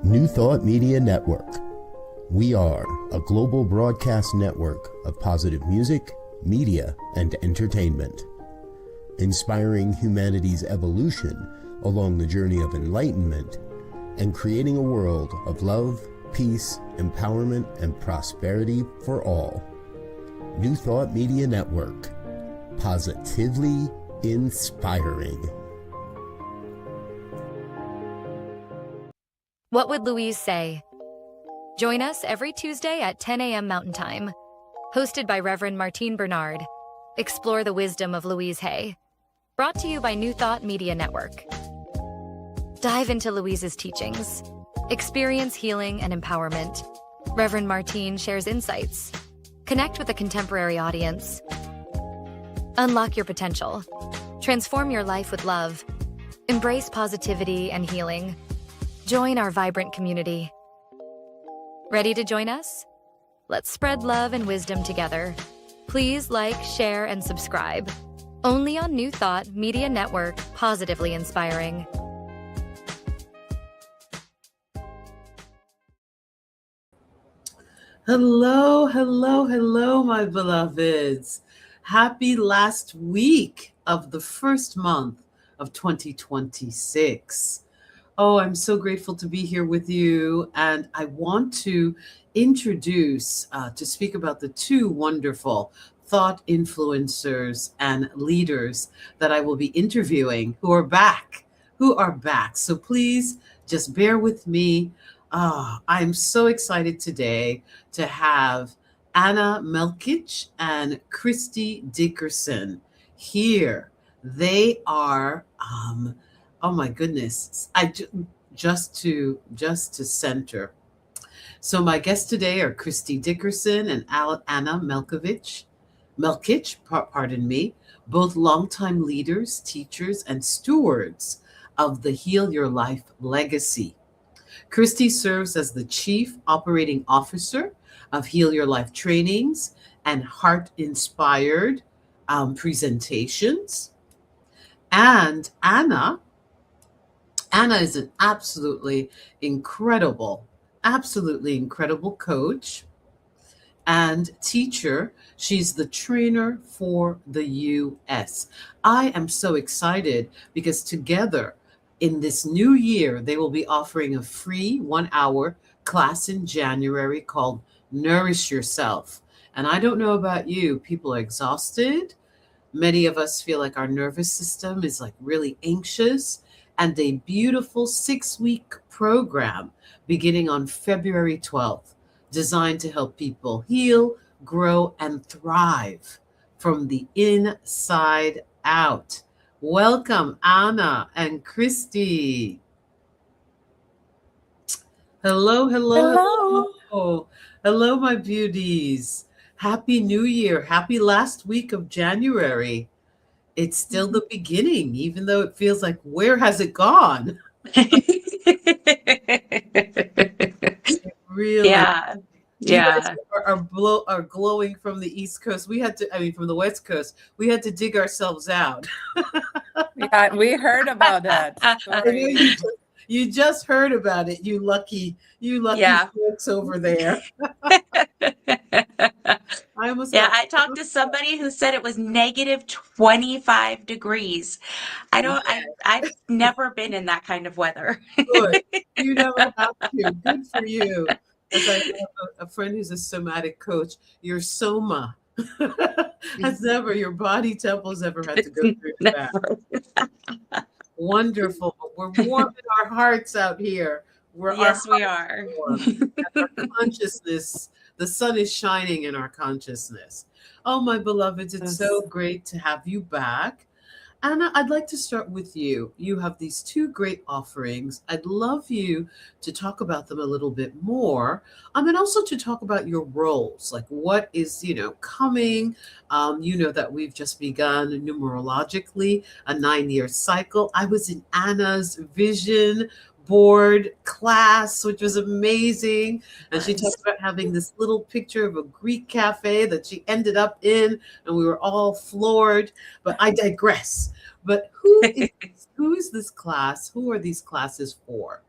New Thought Media Network. We are a global broadcast network of positive music, media, and entertainment, inspiring humanity's evolution along the journey of enlightenment and creating a world of love, peace, empowerment, and prosperity for all. New Thought Media Network. Positively inspiring. What would Louise say? Join us every Tuesday at 10 a.m. Mountain Time. Hosted by Reverend Martine Bernard. Explore the wisdom of Louise Hay. Brought to you by New Thought Media Network. Dive into Louise's teachings. Experience healing and empowerment. Reverend Martine shares insights. Connect with a contemporary audience. Unlock your potential. Transform your life with love. Embrace positivity and healing. Join our vibrant community. Ready to join us? Let's spread love and wisdom together. Please like, share, and subscribe. Only on New Thought Media Network, positively inspiring. Hello, hello, hello, my beloveds. Happy last week of the first month of 2026. Oh, I'm so grateful to be here with you. And I want to introduce, to speak about the two wonderful thought influencers and leaders that I will be interviewing who are back. So please just bear with me. I'm so excited today to have Anna Milkic and Christy Dickson here. They are, oh my goodness, just to center. So my guests today are Christy Dickson and Anna Milkic, both longtime leaders, teachers, and stewards of the Heal Your Life legacy. Christy serves as the Chief Operating Officer of Heal Your Life trainings and heart-inspired presentations. And Anna is an absolutely incredible coach and teacher. She's the trainer for the U.S. I am so excited because together in this new year, they will be offering a free 1-hour class in January called Nourish Yourself. And I don't know about you, people are exhausted. Many of us feel like our nervous system is like really anxious. And a beautiful 6-week program beginning on February 12th, designed to help people heal, grow, and thrive from the inside out. Welcome, Anna and Christy. Hello, hello, Hello. hello. Hello, my beauties. Happy New Year. Happy last week of January. It's still the beginning, even though it feels like, where has it gone? Really? Yeah. You guys are glowing from the East Coast. From the West Coast, we had to dig ourselves out. Yeah, we heard about that. I know you just heard about it. You lucky folks over there. I talked to somebody who said it was negative 25 degrees. I've never been in that kind of weather. Good. You never have to. Good for you. As I have a friend who's a somatic coach, your soma your body temple's ever had to go through that. Wonderful. We're warming our hearts out here. We are. Our consciousness, the sun is shining in our consciousness. Oh, my beloveds, it's so great to have you back. Anna, I'd like to start with you. You have these two great offerings. I'd love you to talk about them a little bit more. And also to talk about your roles, like what is, coming. That we've just begun numerologically a 9-year cycle. I was in Anna's vision board class, which was amazing. And she talked about having this little picture of a Greek cafe that she ended up in, and we were all floored. But I digress. But who is this class? Who are these classes for?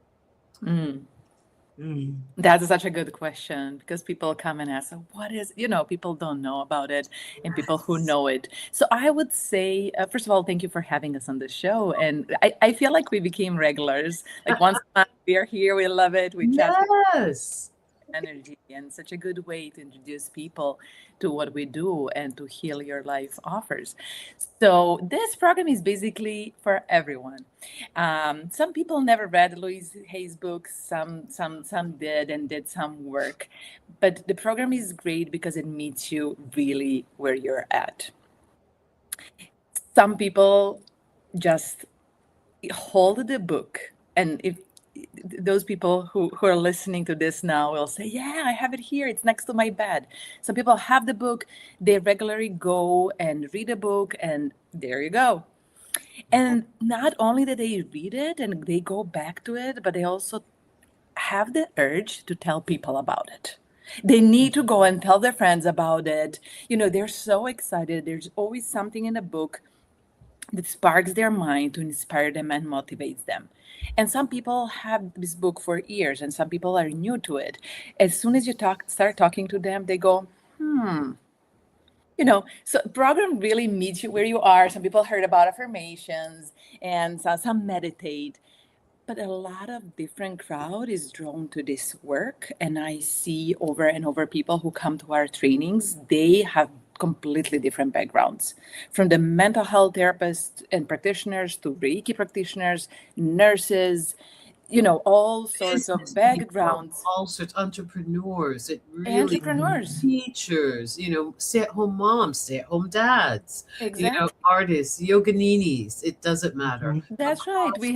Mm. That's such a good question because people come and ask, what is, people don't know about it and people who know it. So I would say, first of all, thank you for having us on the show. And I feel like we became regulars. Like once a month, we are here. We love it. We chat Yes. energy and such a good way to introduce people to what we do and to heal your life offers. So this program is basically for everyone. Some people never read Louise Hay's books. Some did and did some work, but the program is great because it meets you really where you're at. Some people just hold the book, and if those people who are listening to this now will say, yeah, I have it here, it's next to my bed. Some people have the book, they regularly go and read a book, and there you go. And not only that they read it and they go back to it, but they also have the urge to tell people about it. They need to go and tell their friends about it. They're so excited. There's always something in a book that sparks their mind to inspire them and motivates them. And some people have this book for years, and some people are new to it. As soon as you start talking to them, they go, so program really meets you where you are. Some people heard about affirmations, and some meditate. But a lot of different crowd is drawn to this work. And I see over and over people who come to our trainings, they have completely different backgrounds, from the mental health therapists and practitioners to Reiki practitioners, nurses, all sorts of Business people, backgrounds, all sorts, entrepreneurs. It really, entrepreneurs. teachers, stay-at-home moms, stay-at-home dads, Exactly. artists, yoganinis. It doesn't matter. That's right. Across We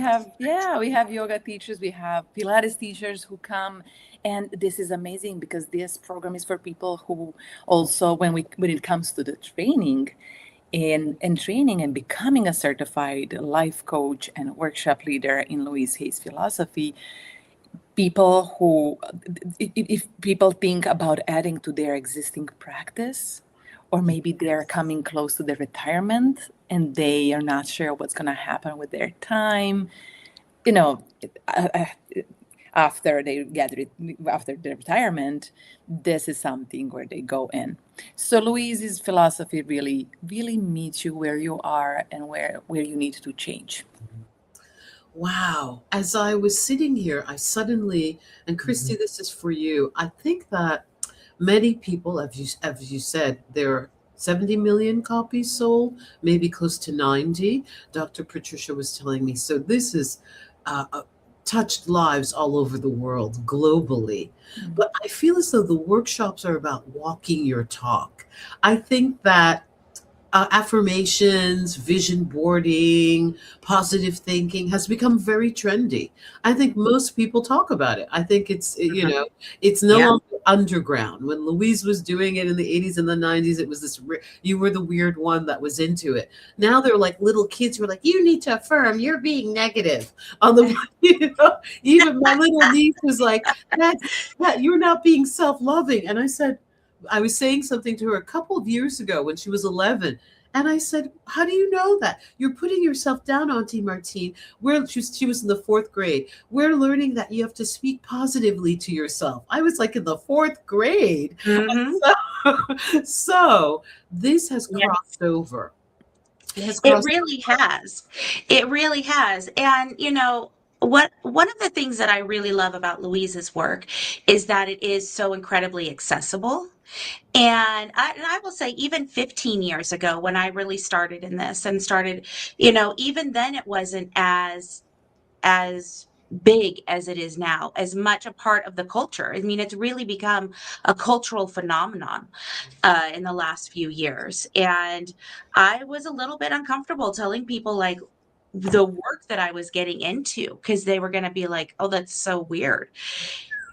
the have yoga teachers, we have Pilates teachers who come, and this is amazing because this program is for people who also, when it comes to the training and training and becoming a certified life coach and workshop leader in Louise Hay's philosophy, people who, if people think about adding to their existing practice, or maybe they're coming close to their retirement and they are not sure what's going to happen with their time, after they after their retirement, this is something where they go in. So Louise's philosophy really, really meets you where you are and where you need to change. Wow. As I was sitting here, I suddenly, and Christy, this is for you. I think that many people, as you said, there are 70 million copies sold, maybe close to 90. Dr. Patricia was telling me. So this is touched lives all over the world, globally. But I feel as though the workshops are about walking your talk. I think that affirmations, vision boarding, positive thinking has become very trendy. I think most people talk about it. I think it's no Yeah. longer underground. When Louise was doing it in the 80s and the 90s, it was this, you were the weird one that was into it. Now they're like little kids who are like, you need to affirm, you're being negative. On the, even my little niece was like, that you're not being self-loving. And I was saying something to her a couple of years ago when she was 11. And I said, how do you know that? You're putting yourself down, Auntie Martine. She was in the 4th grade. We're learning that you have to speak positively to yourself. I was like in the 4th grade. Mhm. So this has Yeah. crossed over. It has It crossed really has. It really has. And one of the things that I really love about Louise's work is that it is so incredibly accessible. And I will say, even 15 years ago, when I really started in this and started, even then it wasn't as big as it is now, as much a part of the culture. I mean, it's really become a cultural phenomenon in the last few years. And I was a little bit uncomfortable telling people like the work that I was getting into, because they were going to be like, oh, that's so weird.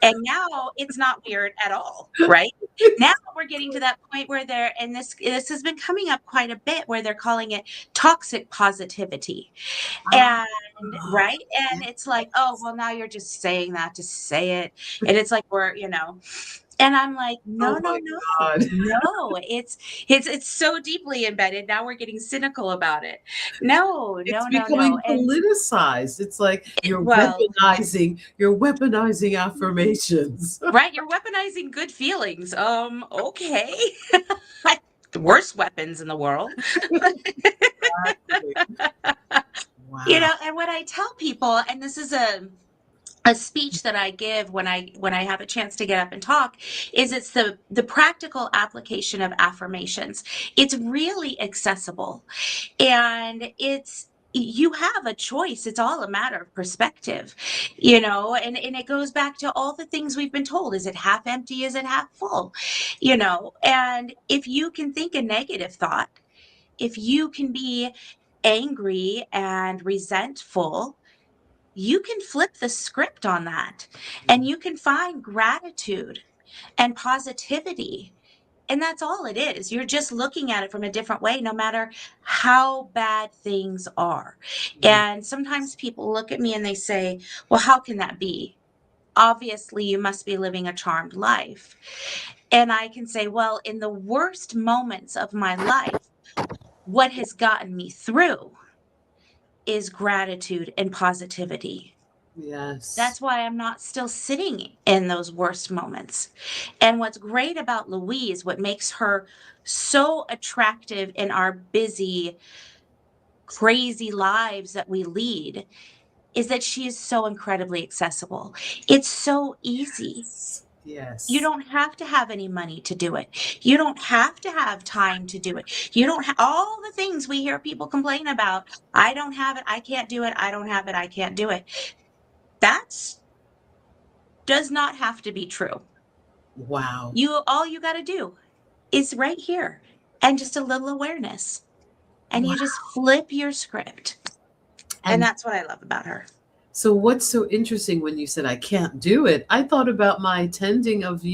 And now it's not weird at all, right? Now we're getting to that point where and this has been coming up quite a bit, where they're calling it toxic positivity. And right. And it's like, oh, well, now you're just saying that to say it. And it's like, And I'm like, Oh no, no, my no, God. no. It's so deeply embedded. Now we're getting cynical about it. No, It's no, no, no. becoming And politicized. It's like well, you're weaponizing affirmations. right, you're weaponizing good feelings. Okay. The worst weapons in the world. Wow. And what I tell people, and this is a speech that I give when I have a chance to get up and talk, is it's the practical application of affirmations. It's really accessible, and you have a choice. It's all a matter of perspective, and it goes back to all the things we've been told. Is it half empty? Is it half full? And if you can think a negative thought, if you can be angry and resentful, you can flip the script on that, and you can find gratitude and positivity. And that's all it is. You're just looking at it from a different way, no matter how bad things are. And sometimes people look at me and they say, well, how can that be? Obviously, you must be living a charmed life. And I can say, well, in the worst moments of my life, what has gotten me through is gratitude and positivity. Yes. That's why I'm not still sitting in those worst moments. And what's great about Louise, what makes her so attractive in our busy, crazy lives that we lead, is that she is so incredibly accessible. It's so easy. Yes. You don't have to have any money to do it. You don't have to have time to do it. You don't have all the things we hear people complain about. I don't have it. I can't do it. I don't have it. I can't do it. That's does not have to be true. Wow. All you got to do is right here and just a little awareness, and Wow. you just flip your script. And that's what I love about her. So what's so interesting when you said I can't do it? I thought about my attending of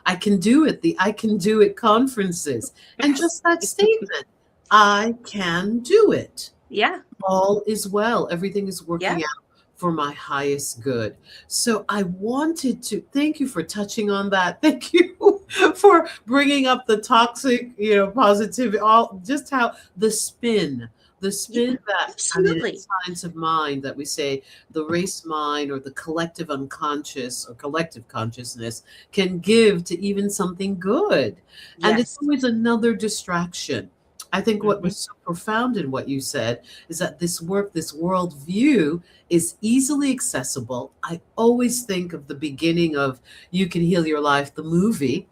I can do it, the I can do it conferences, and just that statement, I can do it. Yeah. All is well. Everything is working Yeah. out for my highest good. So I wanted to thank you for touching on that. Thank you for bringing up the toxic, positivity, just how the spin that, absolutely. it's science of mind that we say the race mind or the collective unconscious or collective consciousness can give to even something good. And it's always another distraction. I think what was so profound in what you said is that this world view is easily accessible. I always think of the beginning of You Can Heal Your Life, the movie.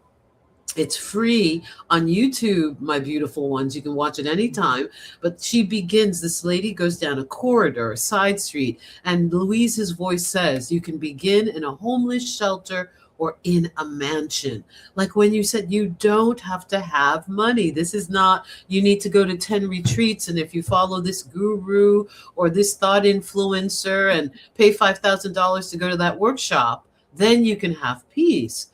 It's free on YouTube, my beautiful ones. You can watch it anytime. But this lady goes down a corridor, a side street, and Louise's voice says, you can begin in a homeless shelter or in a mansion. Like when you said you don't have to have money. This is not, you need to go to 10 retreats. And if you follow this guru or this thought influencer and pay $5,000 to go to that workshop, then you can have peace.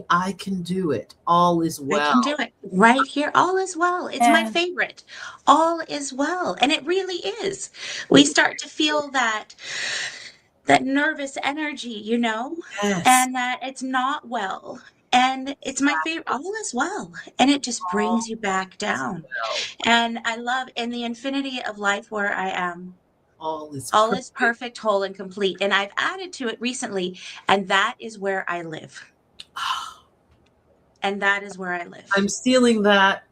I can do it. All is well. I can do it right here. All is well. It's my favorite. All is well. And it really is. We start to feel that nervous energy, Yes. and that it's not well. And it's my favorite. All is well. And it just brings you back down. And I love in the infinity of life where I am. All is perfect, whole, and complete. And I've added to it recently, and that is where I live. And that is where I live. I'm stealing that.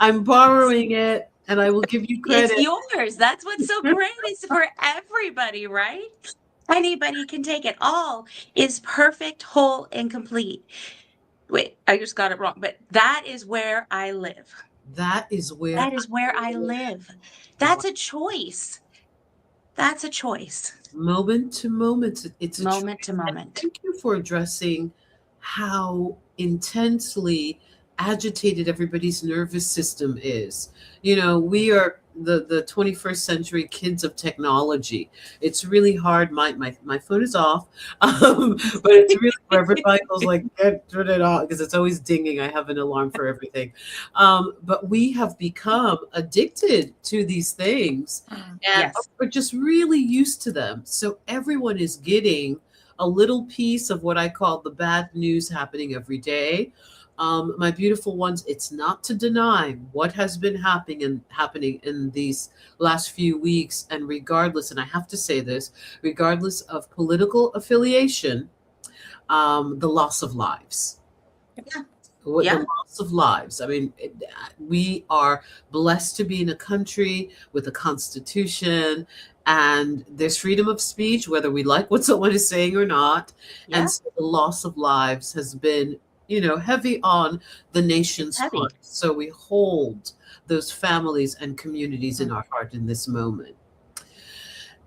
I'm borrowing it, and I will give you credit. It's yours. That's what's so great. It's for everybody, right? Anybody can take it. All is perfect, whole, and complete. Wait, I just got it wrong. But that is where I live. That is where I live. That's a choice. That's a choice. Moment to moment. It's a moment to moment. Thank you for addressing how intensely agitated everybody's nervous system is. We are the 21st century kids of technology. It's really hard. My phone is off, but it's really where everybody goes like, turn it off, because it's always dinging. I have an alarm for everything. But we have become addicted to these things, and we're just really used to them. So everyone is getting a little piece of what I call the bad news happening every day. My beautiful ones, it's not to deny what has been happening in these last few weeks, and regardless, and I have to say this, regardless of political affiliation, the loss of lives. Yeah. With Yeah. the loss of lives. I mean, we are blessed to be in a country with a constitution, and there's freedom of speech, whether we like what someone is saying or not. Yeah. And so the loss of lives has been, heavy on the nation's Heavy. heart. So we hold those families and communities in our heart in this moment.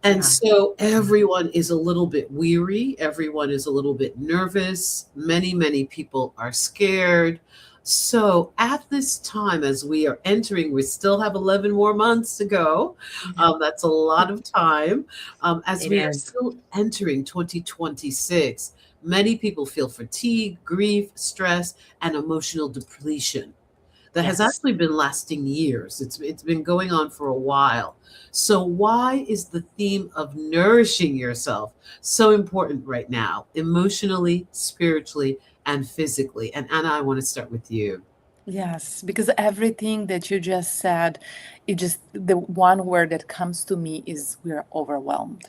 And Yeah. so everyone is a little bit weary. Everyone is a little bit nervous. Many, many people are scared. So at this time, as we are entering, we still have 11 more months to go. That's a lot of time. As It we are is. still entering 2026, many people feel fatigue, grief, stress, and emotional depletion that has Yes. actually been lasting years. It's been going on for a while. So why is the theme of nourishing yourself so important right now, emotionally, spiritually, and physically? And Anna, I want to start with you. Yes, because everything that you just said, the one word that comes to me is we're overwhelmed.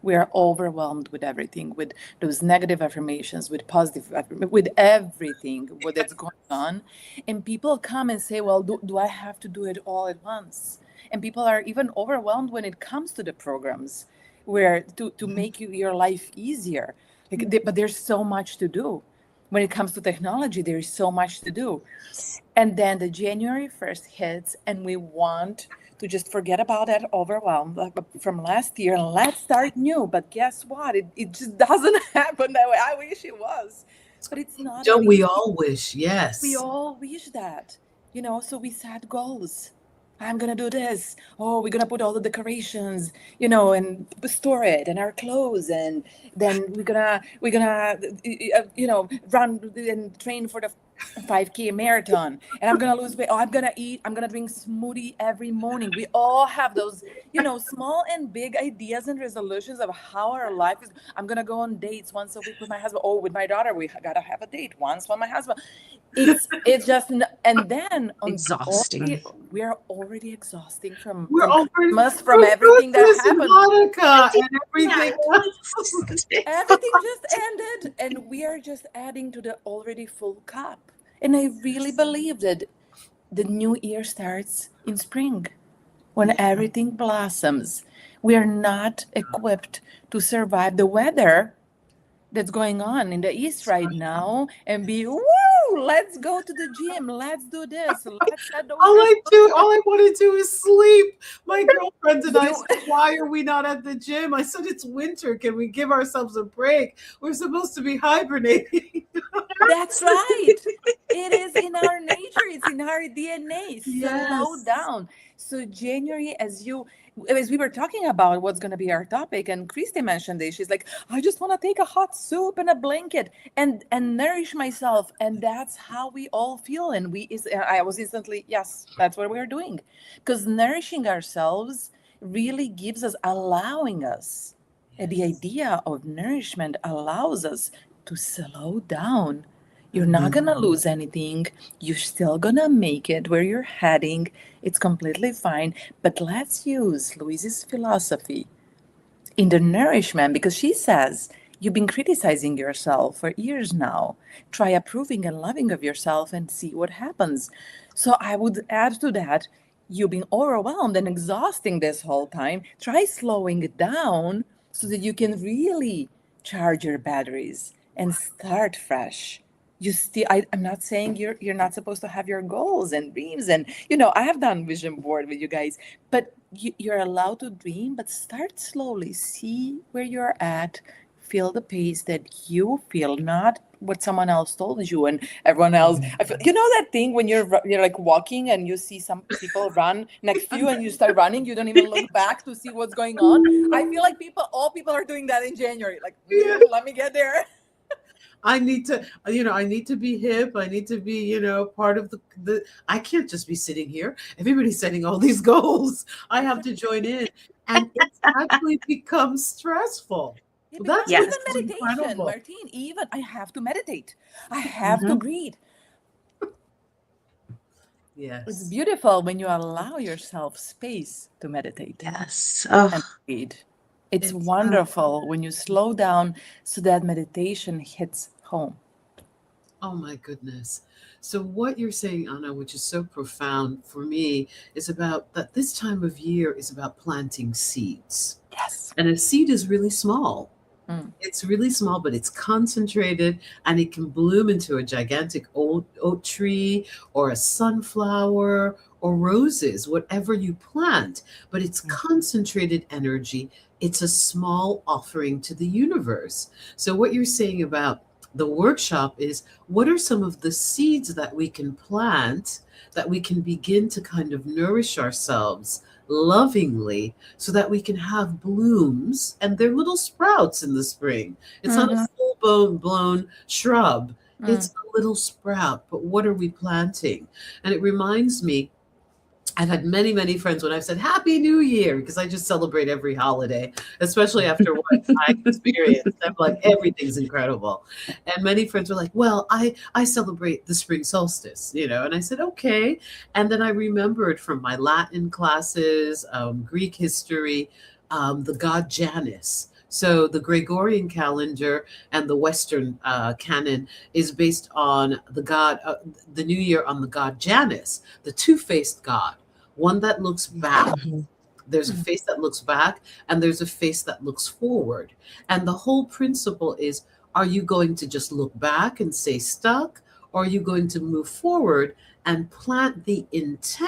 We are overwhelmed with everything, with those negative affirmations, with positive, with everything that's going on. And people come and say, well, do I have to do it all at once? And people are even overwhelmed when it comes to the programs where to make your life easier. But there's so much to do. When it comes to technology, there is so much to do. And then the January 1st hits, and we want to just forget about that overwhelm from last year and let's start new. But guess what? It just doesn't happen that way. I wish it was, but it's not. Don't we all wish? Yes. We all wish that, so we set goals. I'm going to do this. Oh, we're going to put all the decorations, and store it and our clothes. And then we're going to, run and train for the 5K marathon. And I'm going to lose weight. Oh, I'm going to eat. I'm going to drink smoothie every morning. We all have those, small and big ideas and resolutions of how our life is. I'm going to go on dates once a week with my husband. Oh, with my daughter, we got to have a date once with my husband. It's just, and then on Exhausting. we are already exhausting from Christmas everything that happened. And Hanukkah and everything else. Everything just ended, and we are just adding to the already full cup. And I really believe that the new year starts in spring, when everything blossoms. We are not equipped to survive the weather that's going on in the East right now and be, woo, let's go to the gym. Let's do this. Let's set those all I want to do is sleep. My girlfriend and I said, why are we not at the gym? I said, it's winter. Can we give ourselves a break? We're supposed to be hibernating. That's right. It is in our nature. It's in our DNA. Slow Yes. down. So January, as we were talking about what's going to be our topic, and Christy mentioned this, she's like, I just want to take a hot soup and a blanket and nourish myself. And that's how we all feel. And I was instantly, yes, that's what we're doing. Because nourishing ourselves really gives us, allowing us, the idea of nourishment allows us to slow down. You're not going to lose anything. You're still going to make it where you're heading. It's completely fine. But let's use Louise's philosophy in the nourishment, because she says, you've been criticizing yourself for years now. Try approving and loving of yourself and see what happens. So I would add to that, you've been overwhelmed and exhausting this whole time. Try slowing it down so that you can really charge your batteries and start fresh. I'm not saying you're not supposed to have your goals and dreams, and I have done vision board with you guys, but you're allowed to dream, but start slowly. See where you're at, feel the pace that you feel, not what someone else told you and everyone else. I feel, that thing when you're like walking and you see some people run next to you and you start running, you don't even look back to see what's going on. I feel like all people are doing that in January, like, let me get there. I need to be hip. I need to be, part of the, I can't just be sitting here. Everybody's setting all these goals. I have to join in. And it's actually become stressful. Yeah, That's because Yes. even what's so meditation, incredible. Martine, even I have to meditate. I have to Mhm. breathe. It's Yes. beautiful when you allow yourself space to meditate Yes. and Oh, breathe. It's It's wonderful when you slow down so that meditation hits home. Oh my goodness. So what you're saying, Anna, which is so profound for me, is about that this time of year is about planting seeds. Yes. And a seed is really small. Mm. It's really small, but it's concentrated and it can bloom into a gigantic oat tree or a sunflower or roses, whatever you plant. But it's Mm. concentrated energy. It's a small offering to the universe. So, what you're saying about the workshop is what are some of the seeds that we can plant that we can begin to kind of nourish ourselves lovingly so that we can have blooms and they're little sprouts in the spring. It's not a Mhm. full blown shrub. It's Mm. a little sprout, but what are we planting? And it reminds me, I've had many, many friends when I've said Happy New Year, because I just celebrate every holiday, especially after what I experienced. I'm like, everything's incredible. And many friends were like, well, I celebrate the spring solstice, and I said, okay. And then I remembered from my Latin classes, Greek history, the god Janus. So the Gregorian calendar and the Western canon is based on the New Year on the god Janus, the two-faced god, one that looks back. mhm. There's a face that looks back, and there's a face that looks forward. And the whole principle is, are you going to just look back and stay stuck? Or are you going to move forward and plant the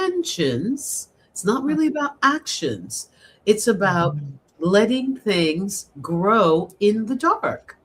intentions? It's not really about actions, it's about Mhm. letting things grow in the dark,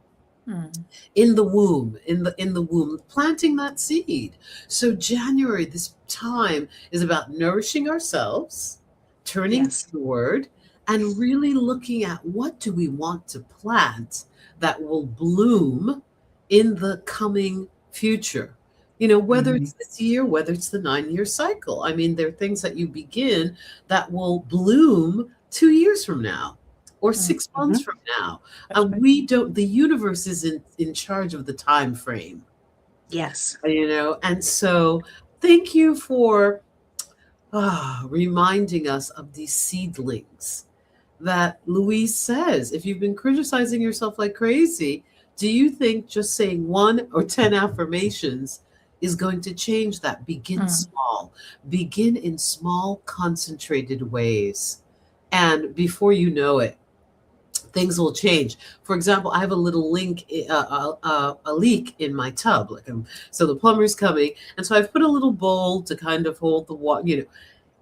Mm. in the womb, in the womb, planting that seed. So January, this time is about nourishing ourselves, turning Yes. inward, and really looking at what do we want to plant that will bloom in the coming future. Whether Mhm. it's this year, whether it's the 9-year cycle. I mean, there are things that you begin that will bloom 2 years from now or Mm. 6 months from now. That's right. We don't, the universe is in charge of the time frame, Yes. and so thank you for reminding us of these seedlings that Louise says. If you've been criticizing yourself like crazy, do you think just saying 1 or 10 affirmations is going to change that? Begin Mm. small, begin in small, concentrated ways. And before you know it, things will change. For example, I have a little a leak in my tub. So the plumber's coming, and so I've put a little bowl to kind of hold the water.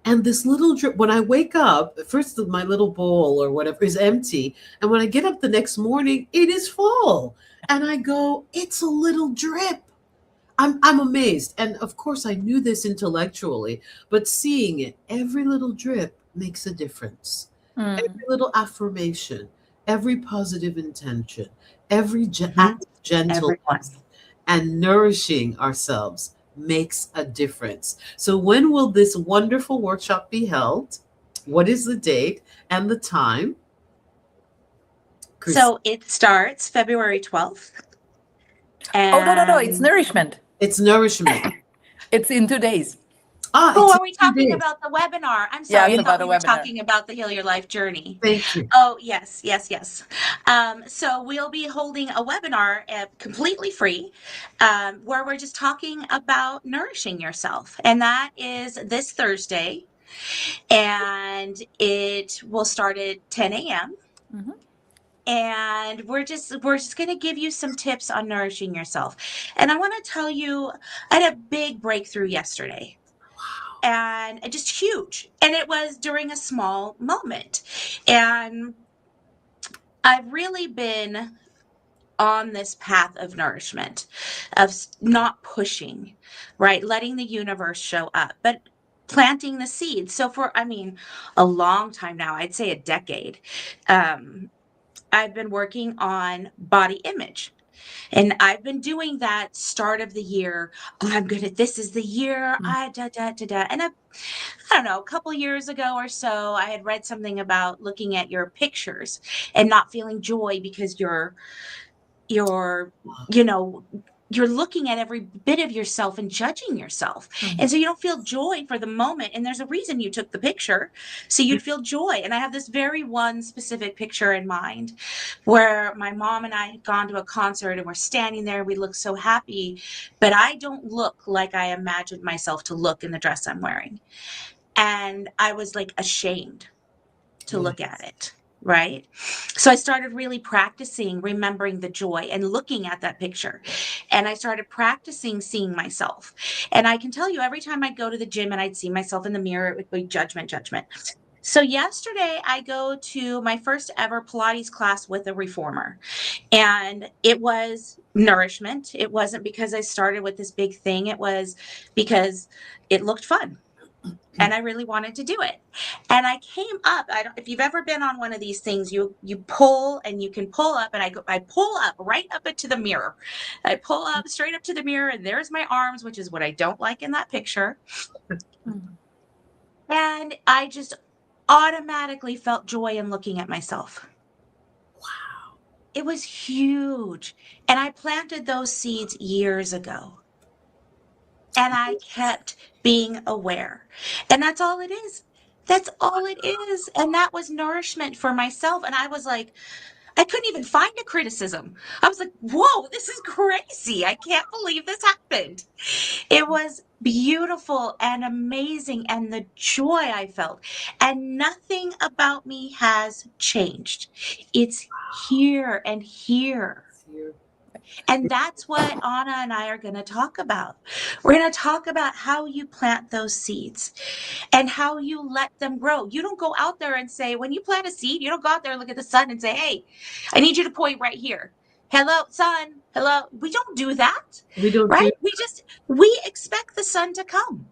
And this little drip. When I wake up, at first my little bowl or whatever is empty, and when I get up the next morning, it is full. And I go, it's a little drip. I'm amazed, and of course I knew this intellectually, but seeing it, every little drip makes a difference. Mm. Every little affirmation, every positive intention, every Mhm. act of gentleness Everyone. and nourishing ourselves makes a difference. So, when will this wonderful workshop be held? What is the date and the time? Chris, So it starts February 12th. Oh, no. It's And nourishment. it's nourishment. It's in 2 days. oh, It's in are we two talking days. about the webinar? I'm Yeah, sorry. it's I thought about a we were webinar. talking about the Heal Your Life journey. Thank you. Oh, yes, yes, yes. So we'll be holding a webinar completely free where we're just talking about nourishing yourself. And that is this Thursday. And it will start at 10 a.m. Mhm. And we're just going to give you some tips on nourishing yourself. And I want to tell you, I had a big breakthrough yesterday. And just huge. And it was during a small moment. And I've really been on this path of nourishment, of not pushing, right? Letting the universe show up, but planting the seeds. So a long time now, I'd say a decade, I've been working on body image. And I've been doing that start of the year. This is the year. And I don't know, a couple years ago or so, I had read something about looking at your pictures and not feeling joy because you're, you know, you're looking at every bit of yourself and judging yourself. And so you don't feel joy for the moment. And there's a reason you took the picture. So you'd feel joy. And I have this very one specific picture in mind where my mom and I had gone to a concert and we're standing there. We look so happy, but I don't look like I imagined myself to look in the dress I'm wearing. And I was like ashamed to look at it. Right. So I started really practicing remembering the joy and looking at that picture. And I started practicing seeing myself. And I can tell you, every time I'd go to the gym and I'd see myself in the mirror, it would be judgment. So yesterday I go to my first ever Pilates class with a reformer, and it was nourishment. It wasn't because I started with this big thing. It was because it looked fun. And I really wanted to do it. And I came up. If you've ever been on one of these things, you pull and you can pull up. And I pull up right up into the mirror. I pull up straight up to the mirror, and there's my arms, which is what I don't like in that picture. And I just automatically felt joy in looking at myself. Wow. It was huge. And I planted those seeds years ago. And I kept being aware. And that's all it is. That's all it is. And that was nourishment for myself. And I was like, I couldn't even find a criticism. I was like, whoa, this is crazy. I can't believe this happened. It was beautiful and amazing. And the joy I felt. And nothing about me has changed. It's here and here. And that's what Anna and I are going to talk about. We're going to talk about how you plant those seeds and how you let them grow. You don't go out there and say, when you plant a seed, you don't go out there and look at the sun and say, hey, I need you to point right here. Hello, sun. Hello. We don't do that. We don't, right? We expect the sun to come.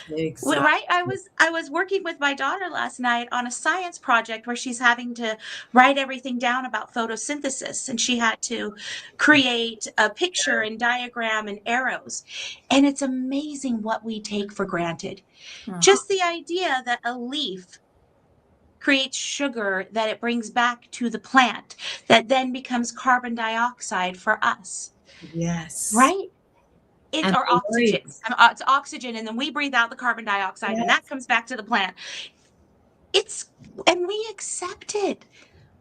Exactly. Right. I was working with my daughter last night on a science project where she's having to write everything down about photosynthesis, and she had to create a picture and diagram and arrows. And it's amazing what we take for granted. Just the idea that a leaf creates sugar that it brings back to the plant that then becomes carbon dioxide for us. Yes. Right? Or oxygen. Right. It's oxygen, and then we breathe out the carbon dioxide, and that comes back to the plant. And we accept it.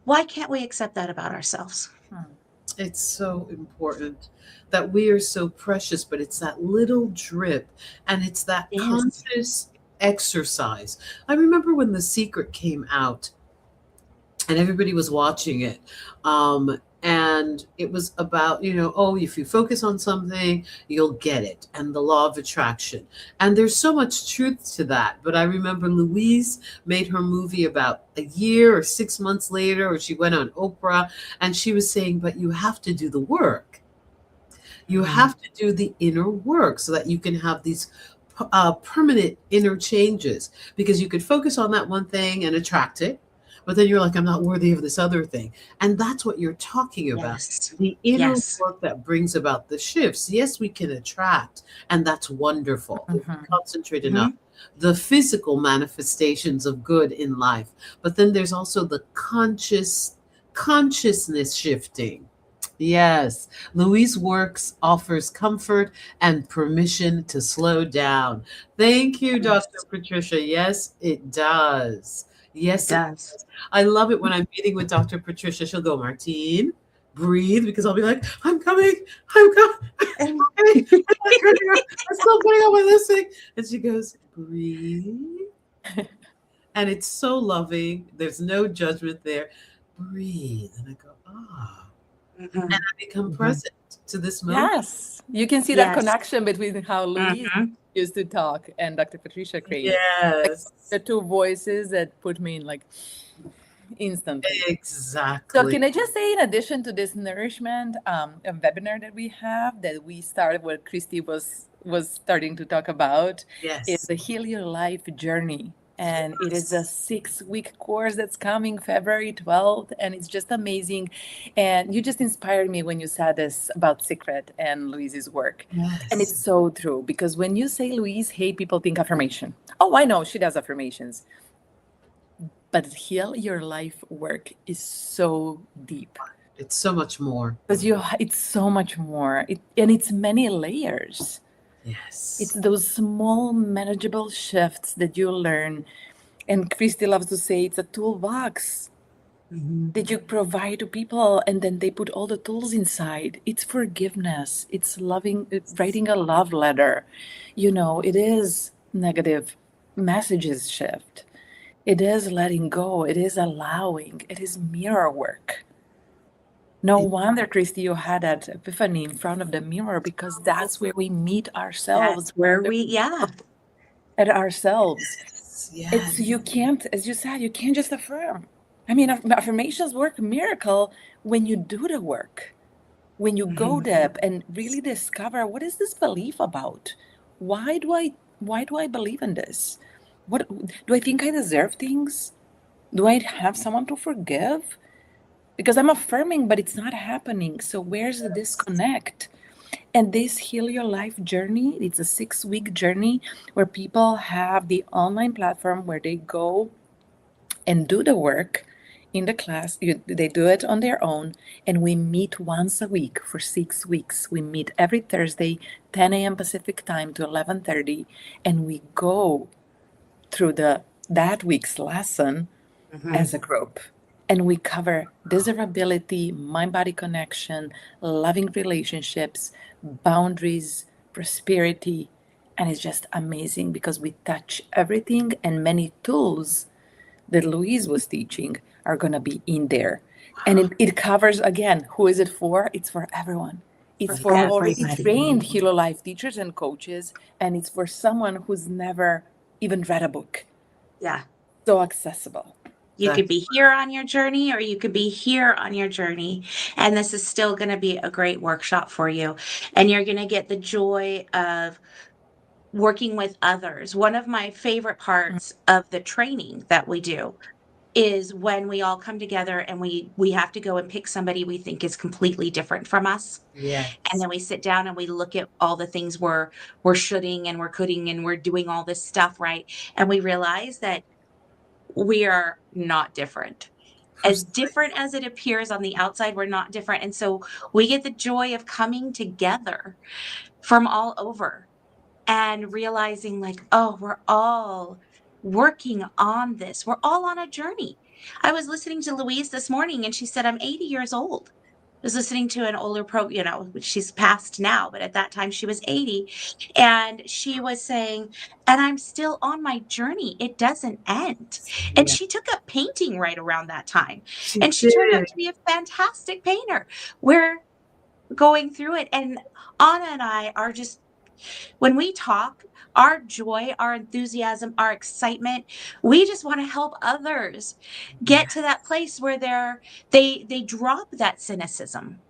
Why can't we accept that about ourselves? It's so important that we are so precious, but it's that little drip, and it's that conscious exercise. I remember when The Secret came out, and everybody was watching it. And it was about, if you focus on something, you'll get it. And the law of attraction. And there's so much truth to that. But I remember Louise made her movie about a year or 6 months later, or she went on Oprah, and she was saying, but you have to do the work. You have to do the inner work so that you can have these permanent inner changes, because you could focus on that one thing and attract it. But then you're like, I'm not worthy of this other thing. And that's what you're talking about. Yes. The inner work that brings about the shifts. Yes, we can attract, and that's wonderful. If we concentrate enough. The physical manifestations of good in life. But then there's also the consciousness shifting. Yes, Louise Works offers comfort and permission to slow down. Thank you, Dr. Patricia. Yes, it does. Yes, it does. I love it when I'm meeting with Dr. Patricia. She'll go, Martine, breathe, because I'll be like, I'm coming. I'm still putting on my lipstick. And she goes, breathe. And it's so loving. There's no judgment there. Breathe. And I go, and I become present to this moment. Yes. You can see that connection between how Louise used to talk and Dr. Patricia created. Yes. Like, the two voices that put me in instantly. Exactly. So can I just say, in addition to this nourishment, a webinar that we have that we started, where Christy was starting to talk about, is the Heal Your Life journey And it is a 6-week course that's coming February 12th, and it's just amazing. And you just inspired me when you said this about Secret and Louise's work. And it's Yes. so true, because when you say Louise Hay, people think affirmation. Oh, I know she does affirmations. But Heal Your Life work is so deep. It's so much more. Because it's so much more. And it's many layers. Yes. It's those small, manageable shifts that you learn. And Christy loves to say it's a toolbox that you provide to people, and then they put all the tools inside. It's forgiveness. It's loving, it's writing a love letter. It is negative messages shift. It is letting go. It is allowing. It is mirror work. No wonder, Christy, you had that epiphany in front of the mirror, because that's where we meet ourselves. That's where we, At ourselves. Yes. You can't, as you said, you can't just affirm. I mean, affirmations work miracle when you do the work, when you go deep and really discover, what is this belief about? Why do I believe in this? What do I think I deserve things? Do I have someone to forgive? Because I'm affirming, but it's not happening. So where's the disconnect? And this Heal Your Life journey, it's a 6-week journey where people have the online platform where they go and do the work in the class. They do it on their own, and we meet once a week for 6 weeks. We meet every Thursday, 10 a.m. Pacific time to 11:30, and we go through that week's lesson as a group. And we cover desirability, mind-body connection, loving relationships, boundaries, prosperity. And it's just amazing, because we touch everything, and many tools that Louise was teaching are going to be in there. And it covers, again, who is it for? It's for everyone. It's for already trained Heal Life teachers and coaches, and it's for someone who's never even read a book. Yeah. So accessible. You could be here on your journey, or you could be here on your journey. And this is still going to be a great workshop for you. And you're going to get the joy of working with others. One of my favorite parts of the training that we do is when we all come together and we have to go and pick somebody we think is completely different from us. Yes. And then we sit down and we look at all the things we're shoulding and we're coulding, and we're doing all this stuff, right? And we realize that we are not different. As different as it appears on the outside, we're not different. And so we get the joy of coming together from all over and realizing, like, oh, we're all working on this. We're all on a journey. I was listening to Louise this morning, and she said, I'm 80 years old. I was listening to an older she's passed now, but at that time she was 80. And she was saying, and I'm still on my journey. It doesn't end. And she took up painting right around that time. She turned out to be a fantastic painter. We're going through it. And Anna and I are just, when we talk, our joy, our enthusiasm, our excitement, we just want to help others get to that place where they drop that cynicism.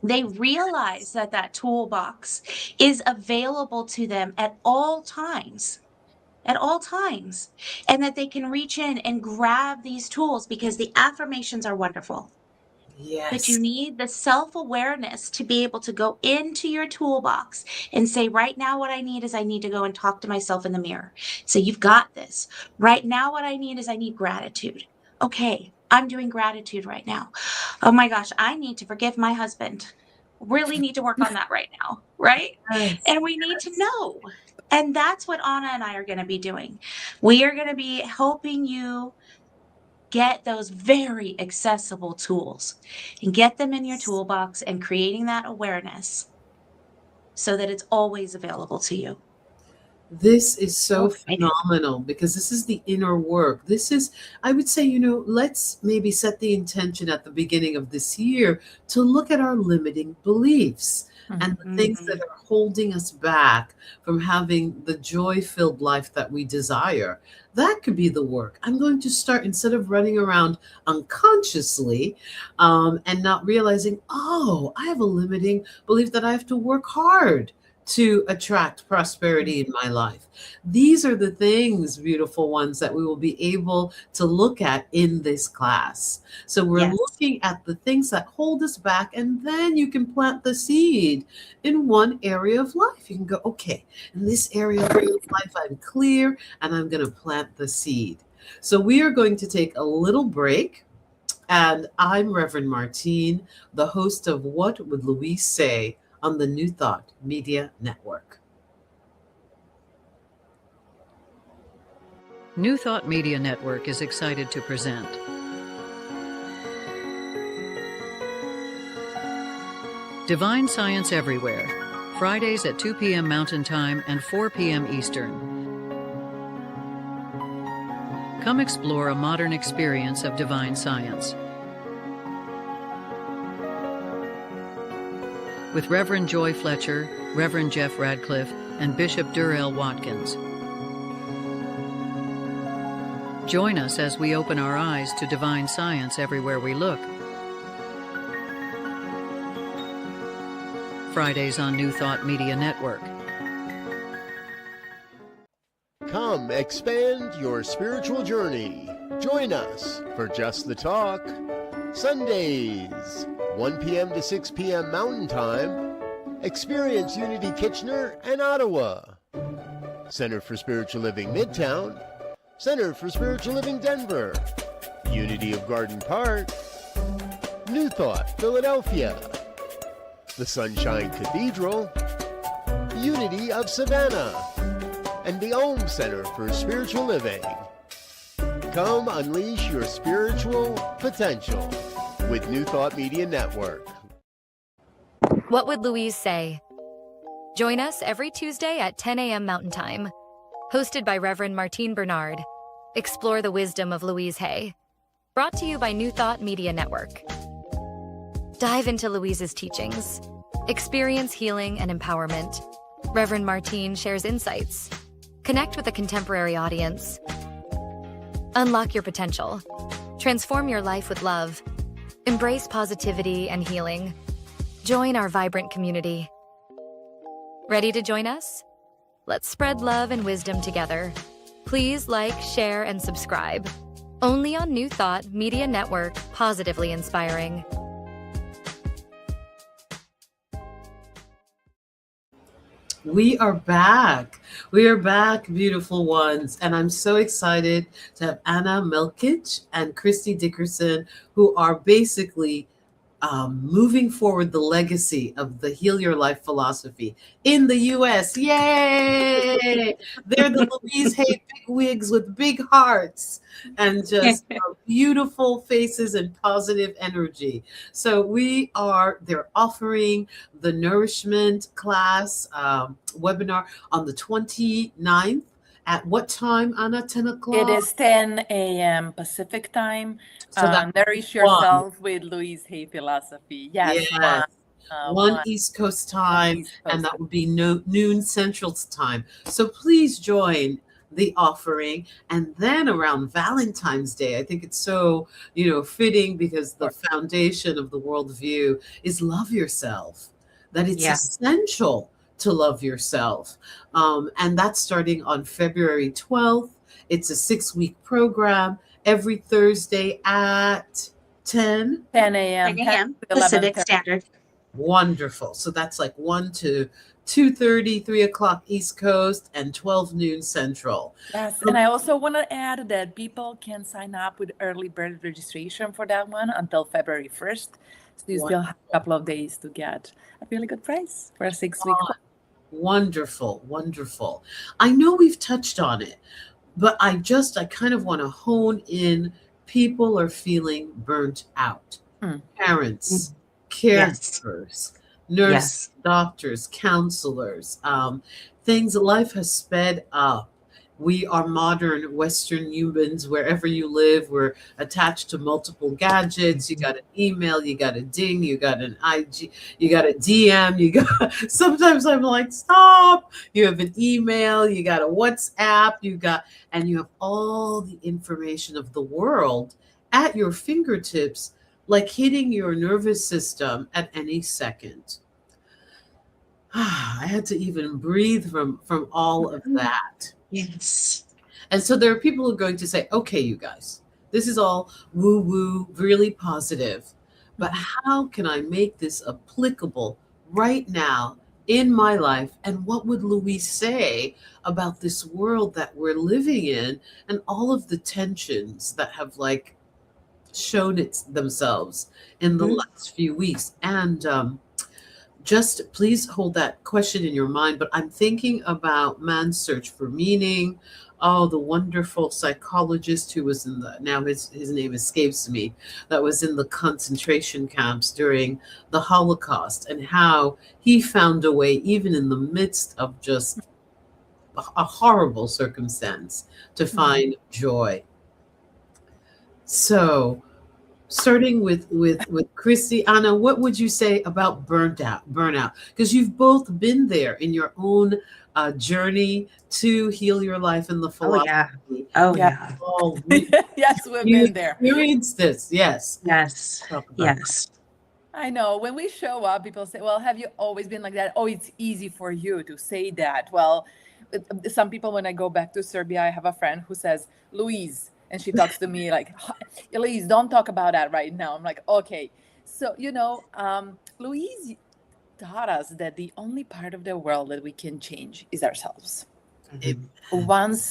They realize that toolbox is available to them at all times, and that they can reach in and grab these tools, because the affirmations are wonderful. Yes. But you need the self-awareness to be able to go into your toolbox and say, right now what I need is I need to go and talk to myself in the mirror. So you've got this. Right now what I need is I need gratitude. Okay, I'm doing gratitude right now. Oh my gosh, I need to forgive my husband. Really need to work on that right now, right? Yes. And we need to know. And that's what Anna and I are going to be doing. We are going to be helping you get those very accessible tools and get them in your toolbox, and creating that awareness so that it's always available to you. This is so phenomenal, because this is the inner work. This is, I would say, let's maybe set the intention at the beginning of this year to look at our limiting beliefs and the things that are holding us back from having the joy-filled life that we desire. That could be the work. I'm going to start, instead of running around unconsciously and not realizing, oh, I have a limiting belief that I have to work hard to attract prosperity in my life? These are the things, beautiful ones, that we will be able to look at in this class. So we're Yes. looking at the things that hold us back, and then you can plant the seed in one area of life. You can go, okay, in this area of life, I'm clear, and I'm going to plant the seed. So we are going to take a little break. And I'm Reverend Martine, the host of What Would Louise Say on the New Thought Media Network. New Thought Media Network is excited to present Divine Science Everywhere, Fridays at 2 p.m. Mountain Time and 4 p.m. Eastern. Come explore a modern experience of divine science. With Reverend Joy Fletcher, Reverend Jeff Radcliffe, and Bishop Durrell Watkins. Join us as we open our eyes to divine science everywhere we look. Fridays on New Thought Media Network. Come expand your spiritual journey. Join us for Just the Talk. Sundays, 1 p.m. to 6 p.m. Mountain Time. Experience Unity Kitchener and Ottawa. Center for Spiritual Living Midtown. Center for Spiritual Living Denver. Unity of Garden Park. New Thought Philadelphia. The Sunshine Cathedral. Unity of Savannah. And the Om Center for Spiritual Living. Come unleash your spiritual potential with New Thought Media Network. What Would Louise Say? Join us every Tuesday at 10 a.m. Mountain Time. Hosted by Reverend Martine Bernard. Explore the wisdom of Louise Hay. Brought to you by New Thought Media Network. Dive into Louise's teachings. Experience healing and empowerment. Reverend Martine shares insights. Connect with a contemporary audience. Unlock your potential. Transform your life with love. Embrace positivity and healing. Join our vibrant community. Ready to join us? Let's spread love and wisdom together. Please like, share, and subscribe. Only on New Thought Media Network, positively inspiring. We are back. We are back, beautiful ones. And I'm so excited to have Anna Milkic and Christy Dickson, who are basically moving forward the legacy of the Heal Your Life philosophy in the U.S. Yay! They're the Louise Hay big wigs with big hearts and just beautiful faces and positive energy. So they're offering the nourishment class webinar on the 29th. At what time, Anna? 10 o'clock? It is 10 a.m. Pacific time. So that Nourish yourself with Louise Hay philosophy. Yes. Yes. One East Coast time, and that would be noon Central time. So please join the offering. And then around Valentine's Day, I think it's so, fitting because the foundation of the worldview is love yourself, that it's essential to love yourself. And that's starting on February 12th. It's a 6-week program every Thursday at 10 a.m. Pacific Standard. Wonderful. So that's like 1 to 2:30, 3 o'clock East Coast, and 12 noon Central. Yes, and I also want to add that people can sign up with early bird registration for that one until February 1st. So you still have a couple of days to get a really good price for a 6-week. Wonderful, wonderful. I know we've touched on it, but I kind of want to hone in. People are feeling burnt out. Parents, caregivers, nurses, doctors, counselors, life has sped up. We are modern Western humans. Wherever you live, we're attached to multiple gadgets. You got an email, you got a ding, you got an IG, you got a DM, sometimes I'm like, stop. You have an email, you got a WhatsApp, and you have all the information of the world at your fingertips, like hitting your nervous system at any second. I had to even breathe from all of that. Yes. And so there are people who are going to say, okay, you guys, this is all woo woo, really positive, but how can I make this applicable right now in my life? And what would Louise say about this world that we're living in and all of the tensions that have like shown themselves in the Mhm. last few weeks? And just please hold that question in your mind. But I'm thinking about Man's Search for Meaning. Oh, the wonderful psychologist who was in the, now his name escapes me, that was in the concentration camps during the Holocaust, and how he found a way, even in the midst of just a horrible circumstance, to find joy. So, starting with Christy, Anna, what would you say about burnout? Because you've both been there in your own journey to heal your life in the Oh yeah. philosophy. Oh Yeah. yeah. Oh, Yes, we've you been there. experienced this, yes. Yes. Talk about Yes. I know when we show up, people say, well, have you always been like that? Oh, it's easy for you to say that. Well, some people, when I go back to Serbia, I have a friend who says, Louise, and she talks to me like, Louise, don't talk about that right now. I'm like, okay. So, Louise taught us that the only part of the world that we can change is ourselves. it.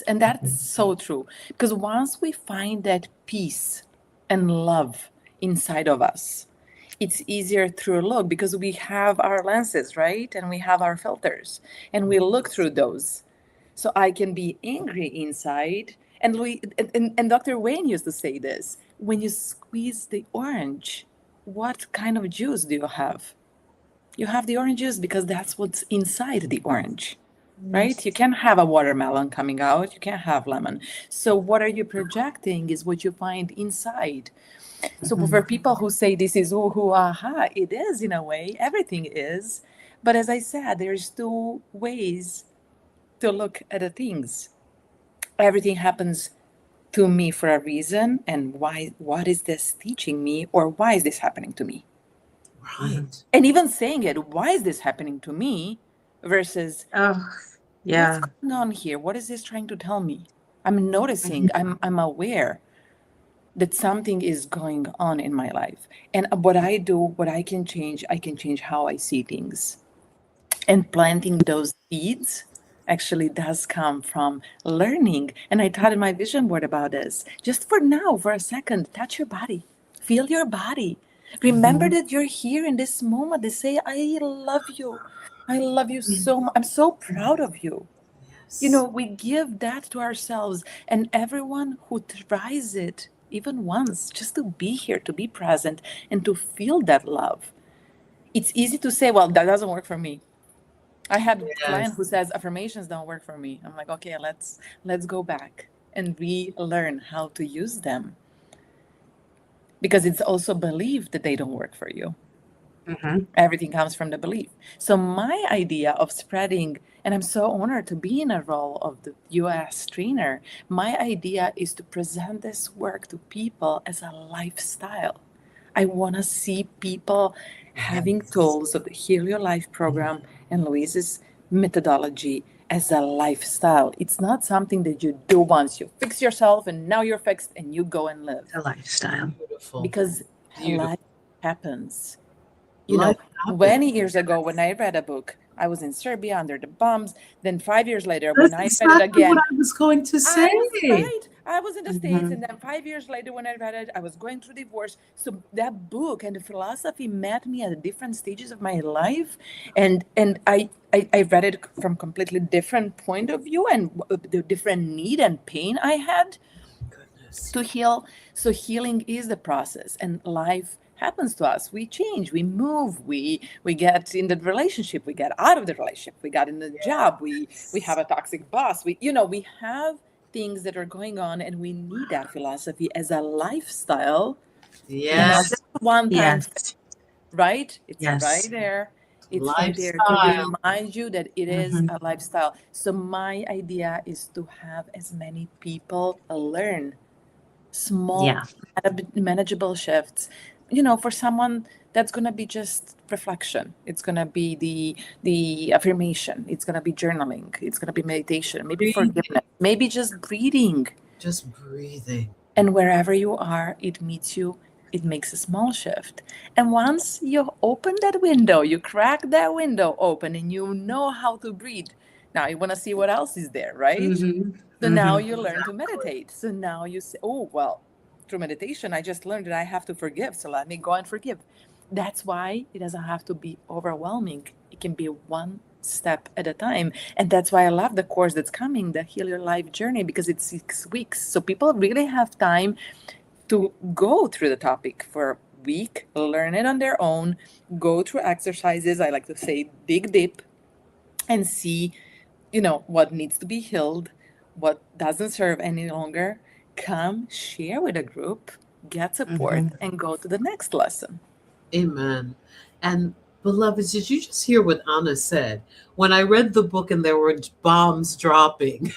And that's so true, because once we find that peace and love inside of us, it's easier to look because we have our lenses, right? And we have our filters and we look through those. So I can be angry inside. And and Dr. Wayne used to say this, when you squeeze the orange, what kind of juice do you have? You have the orange juice because that's what's inside the orange, right? You can't have a watermelon coming out. You can't have lemon. So what are you projecting is what you find inside. So for people who say this is ooh, aha, it is in a way, everything is. But as I said, there's two ways to look at the things. Everything happens to me for a reason, and why? What is this teaching me, or why is this happening to me? Right. And even saying it, why is this happening to me, versus Oh what's yeah. going on here? What is this trying to tell me? I'm noticing. I'm aware that something is going on in my life. And what I do, what I can change how I see things. And planting those seeds actually does come from learning. And I taught in my vision board about this. Just for now, for a second, touch your body, feel your body. Remember that you're here in this moment. They say, I love you. I love you so much. I'm so proud of you. Yes. We give that to ourselves, and everyone who tries it even once, just to be here, to be present, and to feel that love. It's easy to say, well, that doesn't work for me. I had a client Yes. who says affirmations don't work for me. I'm like, okay, let's go back and relearn how to use them, because it's also believed that they don't work for you. Everything comes from the belief. So my idea of spreading, and I'm so honored to be in a role of the US trainer, my idea is to present this work to people as a lifestyle. I want to see people having tools of the Heal Your Life program and Louise's methodology as a lifestyle. It's not something that you do once. You fix yourself and now you're fixed and you go and live. A lifestyle. Beautiful. Because Beautiful. life happens. Life happens. 20 years ago when I read a book, I was in Serbia under the bombs. Then 5 years later, That's when I read it exactly again, what I was going to say. I was in the States, and then 5 years later, when I read it, I was going through divorce. So that book and the philosophy met me at different stages of my life, and I read it from completely different point of view and the different need and pain I had Goodness. to heal. So healing is the process, and life happens to us. We change, we move, we get in the relationship, we get out of the relationship, we got in the job, we have a toxic boss, we have things that are going on, and we need that philosophy as a lifestyle. Not Yes. just one time, Yes. right? It's Yes. right there. It's right there to Lifestyle. remind you that it is a lifestyle. So my idea is to have as many people learn small Yeah. manageable shifts for someone, that's going to be just reflection. It's going to be the affirmation. It's going to be journaling. It's going to be meditation, maybe Breathing. forgiveness, maybe just breathing. Just breathing. And wherever you are, it meets you. It makes a small shift. And once you open that window, you crack that window open and you know how to breathe. Now you want to see what else is there, right? Mm-hmm. So now Mm-hmm. you learn to meditate. So now you say, oh, well, through meditation, I just learned that I have to forgive. So let me go and forgive. That's why it doesn't have to be overwhelming. It can be one step at a time. And that's why I love the course that's coming, the Heal Your Life Journey, because it's 6 weeks. So people really have time to go through the topic for a week, learn it on their own, go through exercises. I like to say dig deep and see, what needs to be healed, what doesn't serve any longer. Come share with a group, get support, and go to the next lesson. Amen. And beloveds, did you just hear what Anna said? When I read the book and there were bombs dropping,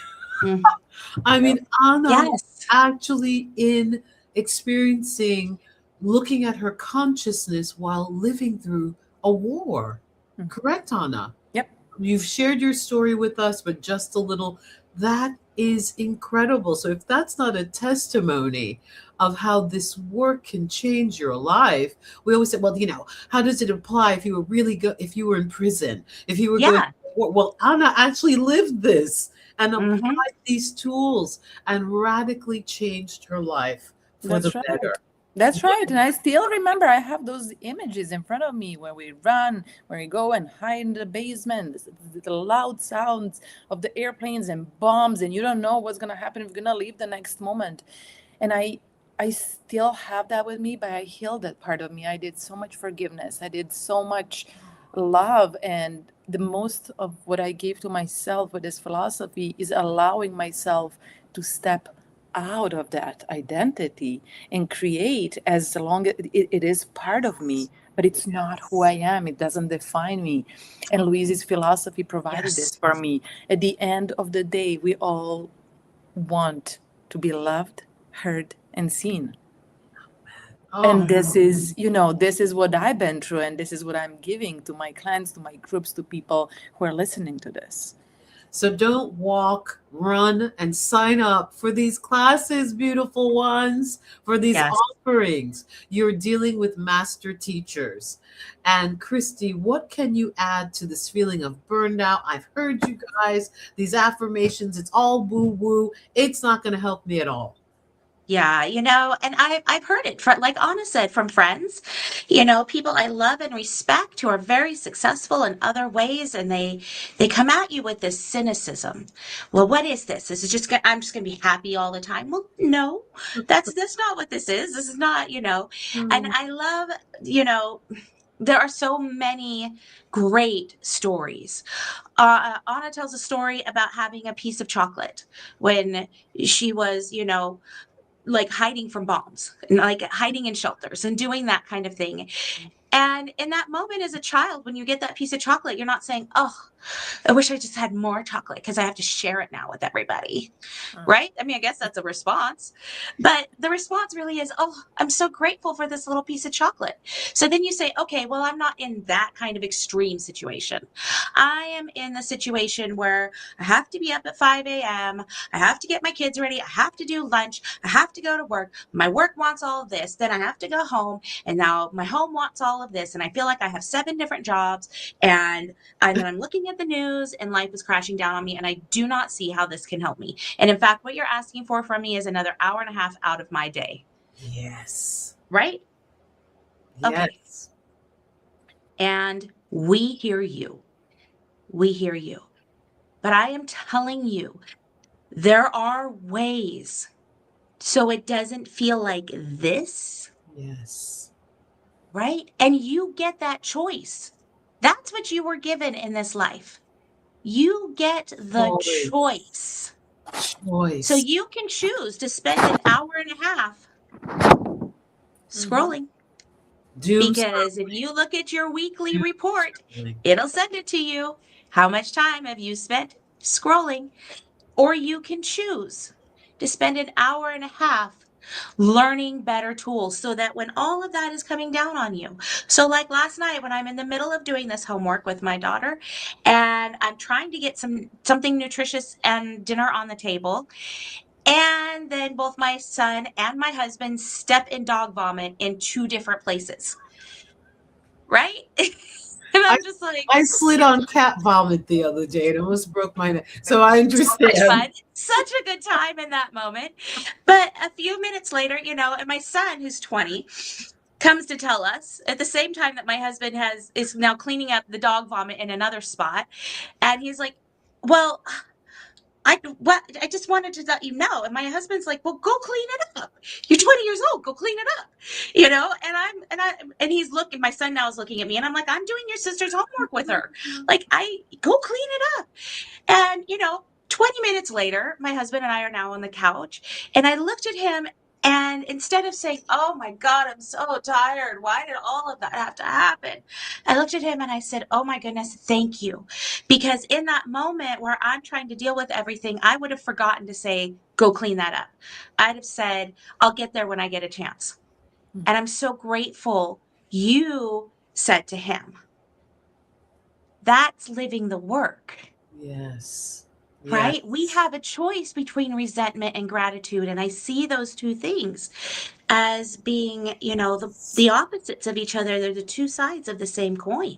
I mean, Anna Yes. actually in experiencing, looking at her consciousness while living through a war. Correct, Anna? Yep. You've shared your story with us, but just a little. That is incredible. So if that's not a testimony of how this work can change your life, we always say, well, how does it apply if you were if you were in prison, if you were going, well, Anna actually lived this and applied these tools and radically changed her life for the better. That's right. And I still remember I have those images in front of me when we run, when we go and hide in the basement, the loud sounds of the airplanes and bombs, and you don't know what's going to happen if you're going to leave the next moment. And I still have that with me, but I healed that part of me. I did so much forgiveness. I did so much love. And the most of what I gave to myself with this philosophy is allowing myself to step out of that identity and create, as long as it is part of me, but it's not who I am. It doesn't define me. And Louise's philosophy provided this for me. At the end of the day, we all want to be loved, heard, and seen. And this is, this is what I've been through, and this is what I'm giving to my clients, to my groups, to people who are listening to this. So don't walk, run, and sign up for these classes, beautiful ones, for these offerings. You're dealing with master teachers. And Christy, what can you add to this feeling of burned out? I've heard you guys, these affirmations, it's all woo-woo. It's not going to help me at all. Yeah, and I've heard it from, like Anna said, from friends, people I love and respect who are very successful in other ways, and they come at you with this cynicism. Well, what is this? Is it just I'm just going to be happy all the time? Well, no, that's not what this is. This is not, And I love, there are so many great stories. Anna tells a story about having a piece of chocolate when she was, like hiding from bombs and like hiding in shelters and doing that kind of thing. And in that moment as a child, when you get that piece of chocolate, you're not saying, oh, I wish I just had more chocolate because I have to share it now with everybody. Right? I mean, I guess that's a response. But the response really is, oh, I'm so grateful for this little piece of chocolate. So then you say, okay, well, I'm not in that kind of extreme situation. I am in the situation where I have to be up at 5 a.m. I have to get my kids ready. I have to do lunch. I have to go to work. My work wants all of this. Then I have to go home. And now my home wants all of this. And I feel like I have 7 different jobs. And then I'm looking at the news and life is crashing down on me. And I do not see how this can help me. And in fact, what you're asking for from me is another hour and a half out of my day. Yes. Right? Yes. Okay. And we hear you. We hear you. But I am telling you, there are ways so it doesn't feel like this. Yes. Right? And you get that choice. That's what you were given in this life. You get the choice. So you can choose to spend an hour and a half scrolling. Because if you look at your weekly report, it'll send it to you. How much time have you spent scrolling? Or you can choose to spend an hour and a half learning better tools so that when all of that is coming down on you. So like last night when I'm in the middle of doing this homework with my daughter and I'm trying to get something nutritious and dinner on the table, and then both my son and my husband step in dog vomit in two different places. Right? And I'm just like, I slid on cat vomit the other day and almost broke my neck. So I understand. much fun. Such a good time in that moment. But a few minutes later, and my son, who's 20, comes to tell us at the same time that my husband is now cleaning up the dog vomit in another spot. And he's like, well, I just wanted to let you know. And my husband's like, well, go clean it up. You're 20 years old. Go clean it up. And he's looking, my son now is looking at me and I'm like, I'm doing your sister's homework with her. Like, go clean it up. And, 20 minutes later, my husband and I are now on the couch and I looked at him and instead of saying, oh my God, I'm so tired. Why did all of that have to happen? I looked at him and I said, oh my goodness, thank you. Because in that moment where I'm trying to deal with everything, I would have forgotten to say, go clean that up. I'd have said, I'll get there when I get a chance. And I'm so grateful you said to him, that's living the work. Yes. Right? Yes. We have a choice between resentment and gratitude. And I see those two things as being, the opposites of each other. They're the two sides of the same coin.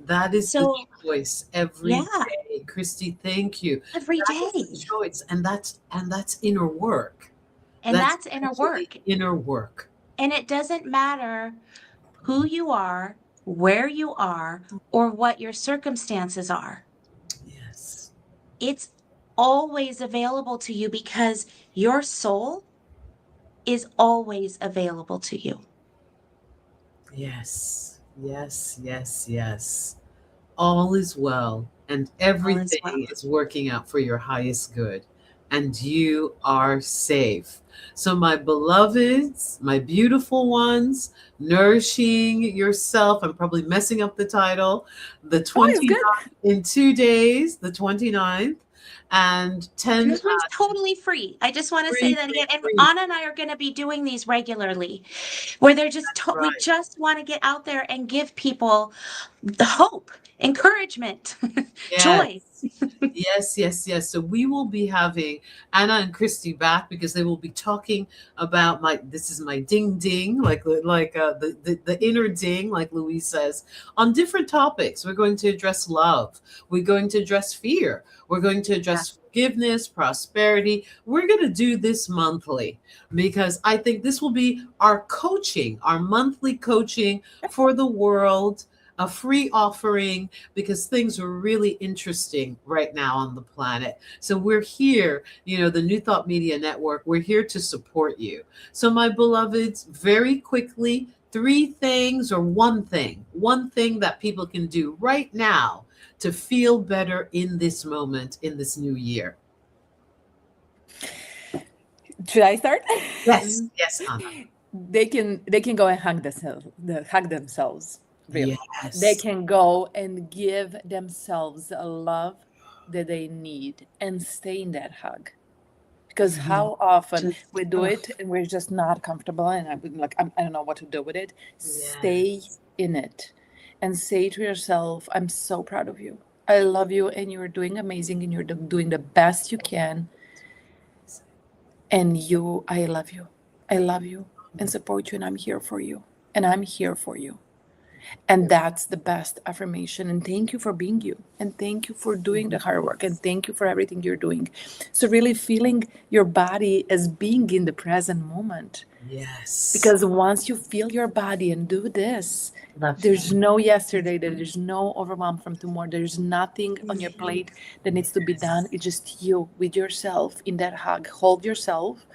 That is the choice every day. Christy, thank you. Every day. That is the choice. And that's inner work. And that's inner work. Inner work. And it doesn't matter who you are, where you are, or what your circumstances are. Yes. It's always available to you because your soul is always available to you. Yes. Yes, yes, yes. All is well, and everything is working out for your highest good, and you are safe. So my beloveds, my beautiful ones, nourishing yourself. I'm probably messing up the title. The 29th in 2 days, the 29th. And 10 This one's totally free. I just want to say that again. And Anna and I are going to be doing these regularly, where they're just we just want to get out there and give people the hope, encouragement, joy. Yes, yes, yes. So we will be having Anna and Christy back because they will be talking about this is my ding ding, the inner ding, like Louise says, on different topics. We're going to address love. We're going to address fear. We're going to address forgiveness, prosperity. We're going to do this monthly because I think this will be our coaching, our monthly coaching for the world. A free offering because things are really interesting right now on the planet. So we're here, the New Thought Media Network, we're here to support you. So my beloveds, very quickly, 3 things or one thing that people can do right now to feel better in this moment, in this new year. Should I start? Yes, yes, Anna. They can go and hug themselves. Really. Yes. They can go and give themselves a love that they need and stay in that hug. Because how often we do it and we're just not comfortable and I don't know what to do with it. Yes. Stay in it and say to yourself, I'm so proud of you. I love you and you're doing amazing and you're doing the best you can. And I love you. I love you and support you and I'm here for you. And I'm here for you. And that's the best affirmation. And thank you for being you. And thank you for doing the hard work. And thank you for everything you're doing. So really feeling your body as being in the present moment. Yes. Because once you feel your body and do this, there's no yesterday, there's no overwhelm from tomorrow. There's nothing on your plate that needs to be done. It's just you with yourself in that hug. Hold yourself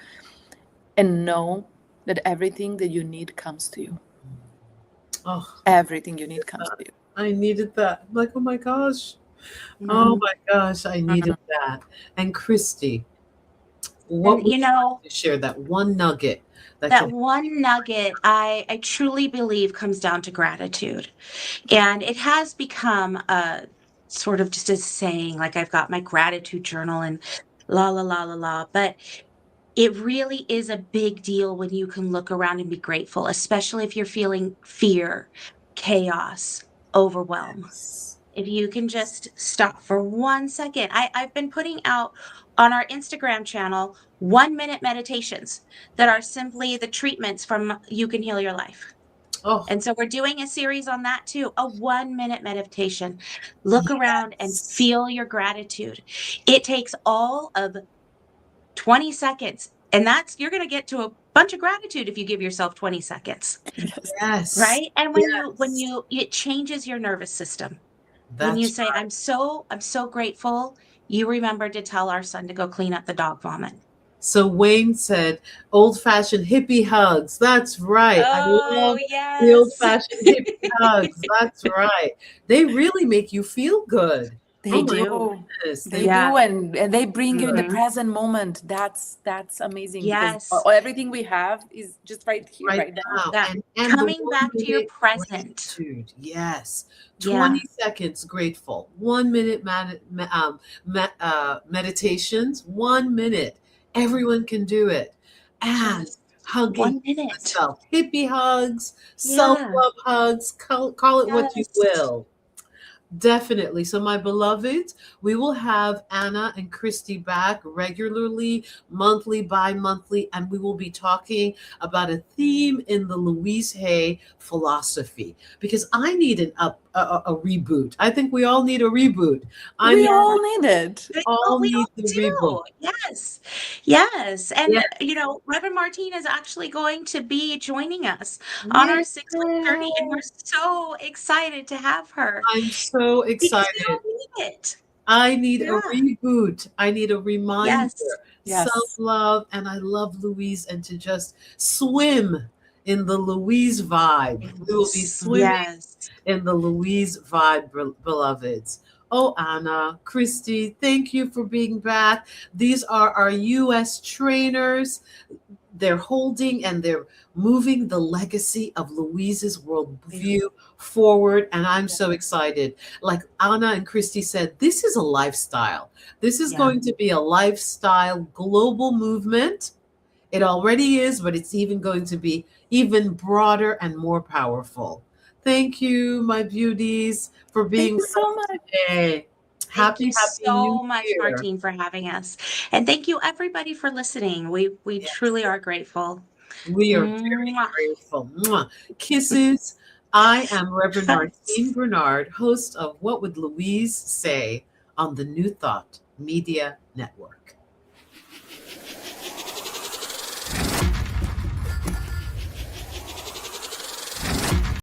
and know that everything that you need comes to you. Oh, everything you need comes to you. I needed that. I'm like, oh my gosh. Oh my gosh, I needed that. And Christy, what would you like to share that one nugget? One nugget I truly believe comes down to gratitude. And it has become a sort of just a saying, like I've got my gratitude journal and la la la la la. But it really is a big deal when you can look around and be grateful, especially if you're feeling fear, chaos, overwhelm. Yes. If you can just stop for 1 second. I've been putting out on our Instagram channel 1 minute meditations that are simply the treatments from You Can Heal Your Life. Oh, And so we're doing a series on that too, a 1 minute meditation. Look around and yes. feel your gratitude. It takes all of 20 seconds. And you're going to get to a bunch of gratitude if you give yourself 20 seconds, Yes. Yes. right? And Yes. it changes your nervous system. When you That's say, I'm so grateful, you remember to tell our son to go clean up the dog vomit. So Wayne said, old-fashioned hippie hugs. That's right. I Oh, love the yes. old-fashioned hippie hugs. That's right. They really make you feel good. They Oh my do. goodness. They They Yeah. do, and they bring you in the Mhm. present moment. That's amazing because Yes. everything we have is just right here, right right now. now. That And the coming back to your 1 minute present. gratitude. Yes. Yeah. 20 seconds grateful. 1 minute meditations. 1 minute. Everyone can do it. And Just hugging 1 minute. yourself. Hippie hugs, Yeah. self-love hugs, call it what you Yes. will. Definitely. So, my beloveds, we will have Anna and Christy back regularly, monthly, bi-monthly, and we will be talking about a theme in the Louise Hay philosophy because I need a reboot. I think we all need a reboot. I We mean, all need it. all We need all the reboot. do. Yes. Yes. And, Yeah. Reverend Martine is actually going to be joining us on our 6-week journey, and we're so excited to have her I'm so because we excited. all need it. I need a Yeah. reboot. I need a reminder. Yes. Yes. Self-love, and I love Louise, and to just swim in the Louise vibe. We will be swimming Yes. in the Louise vibe, beloveds. Oh, Anna, Christy, thank you for being back. These are our U.S. trainers. They're holding and they're moving the legacy of Louise's worldview forward. And I'm so excited. Like Anna and Christy said, this is a lifestyle. This is Yeah. going to be a lifestyle global movement. It already is, but it's even going to be even broader and more powerful. Thank you, my beauties, for being Thank you with so us much. today. Thank you Happy New so much, Year. Martine, for having us. And thank you, everybody, for listening. We Yes. truly are grateful. We are very Mwah. grateful. Mwah. Kisses. I am Reverend Martine Bernard, host of What Would Louise Say on the New Thought Media Network.